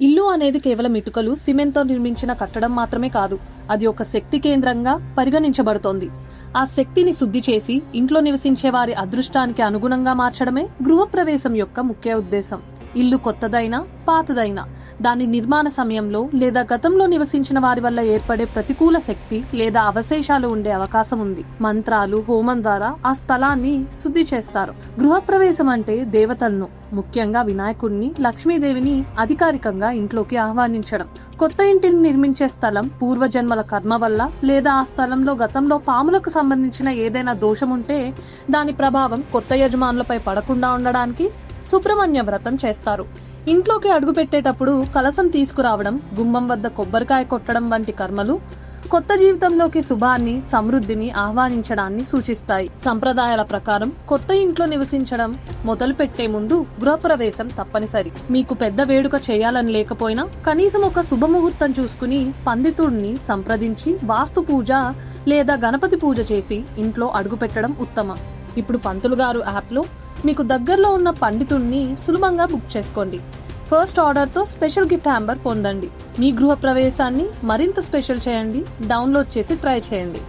ఇల్లు అనేది కేవలం ఇటుకలు, సిమెంట్తో నిర్మించిన కట్టడం మాత్రమే కాదు. అది ఒక శక్తి కేంద్రంగా పరిగణించబడుతోంది. ఆ శక్తిని శుద్ధి చేసి ఇంట్లో నివసించే వారి అదృష్టానికి అనుగుణంగా మార్చడమే గృహప్రవేశం యొక్క ముఖ్య ఉద్దేశం. ఇల్లు కొత్తదైనా పాతదైనా దాని నిర్మాణ సమయంలో లేదా గతంలో నివసించిన వారి వల్ల ఏర్పడే ప్రతికూల శక్తి లేదా అవశేషాలు ఉండే అవకాశం ఉంది. మంత్రాలు, హోమం ద్వారా ఆ స్థలాన్ని శుద్ధి చేస్తారు. గృహప్రవేశం అంటే దేవతలను, ముఖ్యంగా వినాయకుడిని, లక్ష్మీదేవిని అధికారికంగా ఇంట్లోకి ఆహ్వానించడం. కొత్త ఇంటిని నిర్మించే స్థలం పూర్వజన్మల కర్మ వల్ల లేదా ఆ స్థలంలో గతంలో పాములకు సంబంధించిన ఏదైనా దోషం ఉంటే దాని ప్రభావం కొత్త యజమానులపై పడకుండా ఉండడానికి సుబ్రహ్మణ్య వ్రతం చేస్తారు. ఇంట్లోకి అడుగు పెట్టేటప్పుడు కలశం తీసుకురావడం, గుమ్మం వద్ద కొబ్బరికాయ కొట్టడం వంటి కర్మలు కొత్త జీవితంలోకి శుభాన్ని, సమృద్ధిని ఆహ్వానించడాన్ని సూచిస్తాయి. సంప్రదాయాల ప్రకారం కొత్త ఇంట్లో నివసించడం మొదలు పెట్టే ముందు గృహప్రవేశం తప్పనిసరి. మీకు పెద్ద వేడుక చేయాలని లేకపోయినా కనీసం ఒక శుభముహూర్తం చూసుకుని పండితుడిని సంప్రదించి వాస్తు పూజ లేదా గణపతి పూజ చేసి ఇంట్లో అడుగు పెట్టడం ఉత్తమం. ఇప్పుడు పంతులు గారు యాప్లో మీకు దగ్గరలో ఉన్న పండితుడిని సులభంగా బుక్ చేసుకోండి. ఫస్ట్ ఆర్డర్తో స్పెషల్ గిఫ్ట్ హ్యాంబర్ పొందండి. మీ గృహ ప్రవేశాన్ని మరింత స్పెషల్ చేయండి. డౌన్లోడ్ చేసి ట్రై చేయండి.